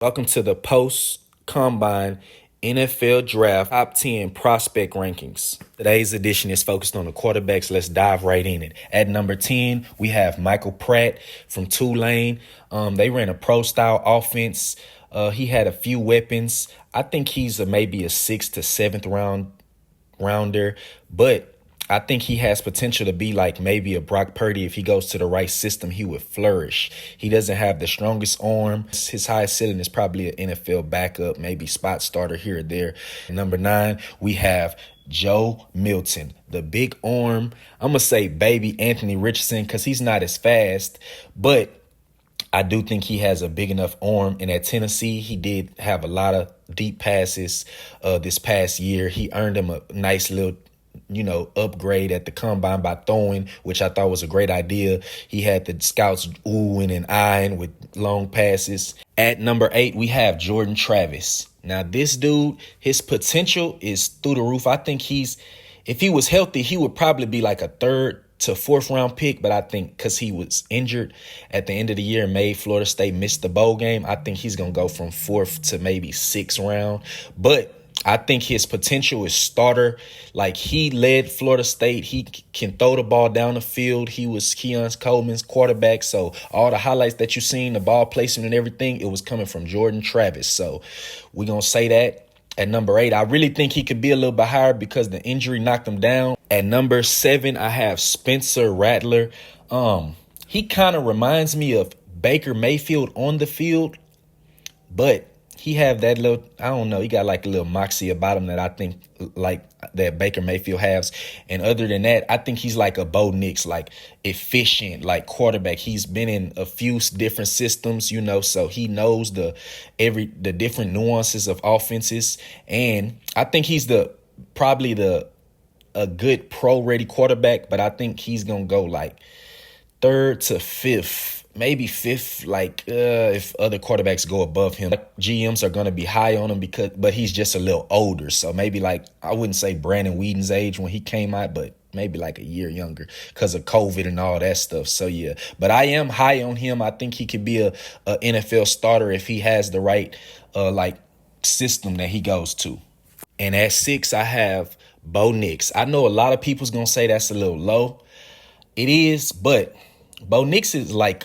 Welcome to the post combine NFL draft top 10 prospect rankings. Today's edition is focused on the quarterbacks. Let's dive right in it. At number 10, we have Michael Pratt from Tulane. They ran a pro style offense. He had a few weapons. I think he's maybe a 6th to 7th rounder, but I think he has potential to be like maybe a Brock Purdy. If he goes to the right system, he would flourish. He doesn't have the strongest arm. His highest ceiling is probably an NFL backup, maybe spot starter here or there. Number 9, we have Joe Milton, the big arm. I'm going to say baby Anthony Richardson because he's not as fast, but I do think he has a big enough arm. And at Tennessee, he did have a lot of deep passes this past year. He earned him a nice little upgrade at the combine by throwing, which I thought was a great idea. He had the scouts oohing and eyeing with long passes. At number 8, we have Jordan Travis. Now, this dude, his potential is through the roof. I think if he was healthy, he would probably be like a 3rd to 4th round pick, but I think because he was injured at the end of the year and made Florida State miss the bowl game, I think he's going to go from 4th to maybe 6th round. But I think his potential is starter. Like, he led Florida State. He can throw the ball down the field. He was Keon Coleman's quarterback. So all the highlights that you've seen, the ball placement and everything, it was coming from Jordan Travis. So we're going to say that. At number 8, I really think he could be a little bit higher because the injury knocked him down. At number 7, I have Spencer Rattler. He kind of reminds me of Baker Mayfield on the field, but he have that little, I don't know, he got like a little moxie about him that I think like that Baker Mayfield has. And other than that, I think he's like a Bo Nix, like efficient, like quarterback. He's been in a few different systems, so he knows the different nuances of offenses. And I think he's probably a good pro-ready quarterback, but I think he's going to go like 3rd to 5th. Maybe 5th, if other quarterbacks go above him. GMs are going to be high on him but he's just a little older. So maybe I wouldn't say Brandon Whedon's age when he came out, but maybe like a year younger because of COVID and all that stuff. So, yeah. But I am high on him. I think he could be a NFL starter if he has the right system that he goes to. And at 6, I have Bo Nix. I know a lot of people's going to say that's a little low. It is, but Bo Nix is like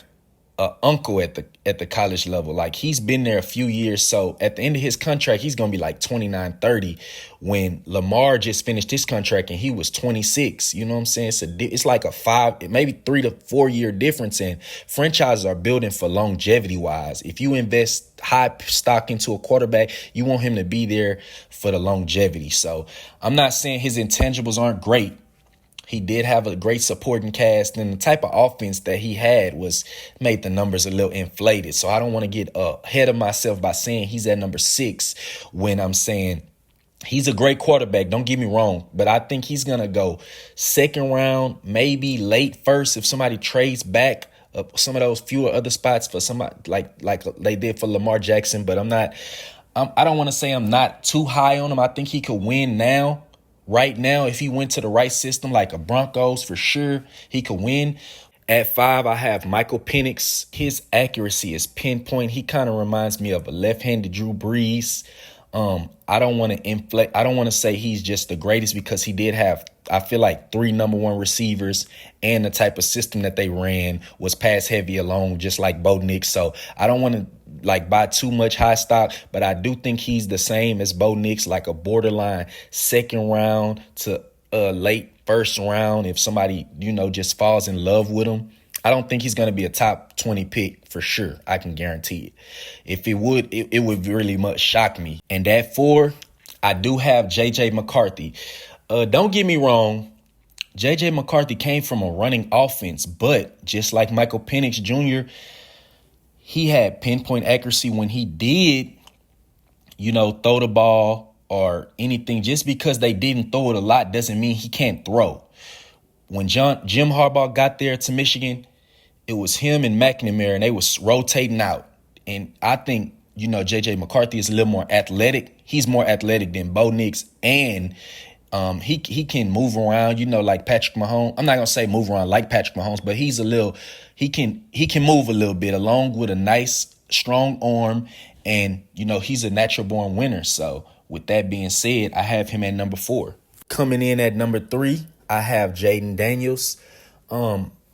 a uncle at the college level. Like, he's been there a few years. So at the end of his contract, he's going to be like 29, 30 when Lamar just finished his contract and he was 26. You know what I'm saying? It's like a 5, maybe 3 to 4 year difference. And franchises are building for longevity wise. If you invest high stock into a quarterback, you want him to be there for the longevity. So I'm not saying his intangibles aren't great. He did have a great supporting cast, and the type of offense that he had made the numbers a little inflated. So I don't want to get ahead of myself by saying he's at number 6 when I'm saying he's a great quarterback. Don't get me wrong, but I think he's going to go 2nd round, maybe late 1st if somebody trades back some of those fewer other spots for somebody like they did for Lamar Jackson. But I don't want to say I'm not too high on him. I think he could win now. Right now, if he went to the right system, like a Broncos, for sure, he could win. At 5, I have Michael Penix. His accuracy is pinpoint. He kind of reminds me of a left-handed Drew Brees. I don't want to inflate. I don't want to say he's just the greatest because he did have, I feel like, 3 number 1 receivers, and the type of system that they ran was pass heavy along, just like Bo Nix. So I don't want to buy too much high stock, but I do think he's the same as Bo Nix, like a borderline 2nd round to late 1st round. If somebody, just falls in love with him, I don't think he's going to be a top 20 pick for sure. I can guarantee it. If it would, it would really much shock me. And at 4, I do have J.J. McCarthy. Don't get me wrong. J.J. McCarthy came from a running offense, but just like Michael Penix Jr., he had pinpoint accuracy when he did, throw the ball or anything. Just because they didn't throw it a lot doesn't mean he can't throw. When Jim Harbaugh got there to Michigan, it was him and McNamara, and they was rotating out. And I think, J.J. McCarthy is a little more athletic. He's more athletic than Bo Nix, and he can move around, like Patrick Mahomes. I'm not gonna say move around like Patrick Mahomes, but he can move a little bit along with a nice strong arm And, he's a natural born winner. So with that being said, I have him at number 4. Coming in at number 3, I have Jaden Daniels.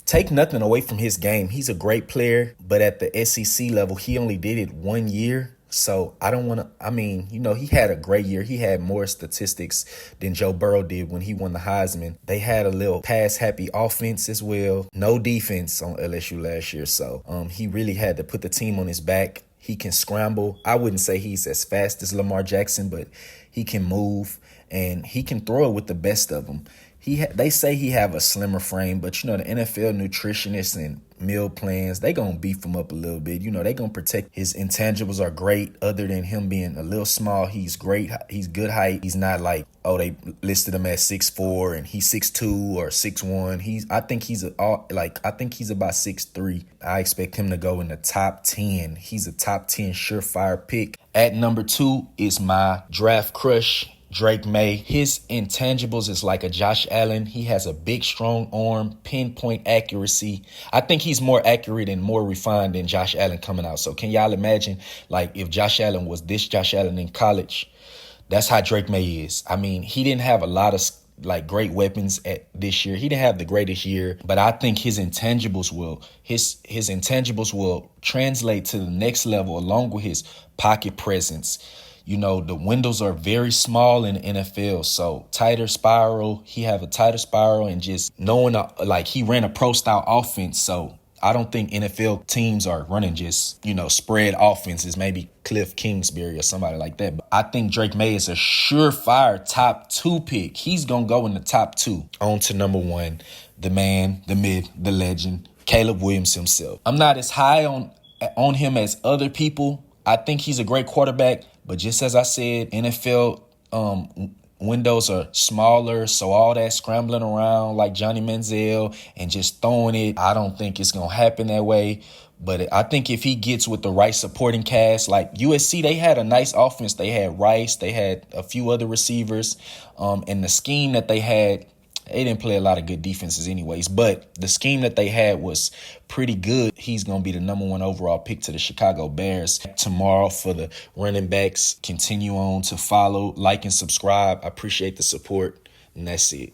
Take nothing away from his game. He's a great player, but at the SEC level, he only did it 1 year. So I don't want to, he had a great year. He had more statistics than Joe Burrow did when he won the Heisman. They had a little pass happy offense as well. No defense on LSU last year. So he really had to put the team on his back. He can scramble. I wouldn't say he's as fast as Lamar Jackson, but he can move and he can throw it with the best of them. They say he have a slimmer frame, but the NFL nutritionists and meal plans, they gonna beef him up a little bit. They gonna protect his intangibles are great. Other than him being a little small, he's great. He's good height. He's not like, they listed him at 6'4" and he's 6'2" or 6'1". I think he's about 6'3". I expect him to go in the top 10. He's a top 10 surefire pick. At number 2 is my draft crush, Drake May. His intangibles is like a Josh Allen. He has a big, strong arm, pinpoint accuracy. I think he's more accurate and more refined than Josh Allen coming out. So can y'all imagine, if Josh Allen was this Josh Allen in college? That's how Drake May is. He didn't have a lot of great weapons at this year. He didn't have the greatest year, but I think his intangibles will translate to the next level along with his pocket presence. The windows are very small in the NFL, so tighter spiral. He have a tighter spiral, and just knowing he ran a pro style offense. So I don't think NFL teams are running just spread offenses. Maybe Cliff Kingsbury or somebody like that. But I think Drake May is a surefire top 2 pick. He's gonna go in the top 2. On to number 1, the man, the myth, the legend, Caleb Williams himself. I'm not as high on him as other people. I think he's a great quarterback. But just as I said, NFL windows are smaller, so all that scrambling around like Johnny Manziel and just throwing it, I don't think it's going to happen that way. But I think if he gets with the right supporting cast, like USC, they had a nice offense. They had Rice. They had a few other receivers. And the scheme that they had, they didn't play a lot of good defenses anyways, but the scheme that they had was pretty good. He's going to be the number 1 overall pick to the Chicago Bears. Tomorrow for the running backs, continue on to follow, like, and subscribe. I appreciate the support, and that's it.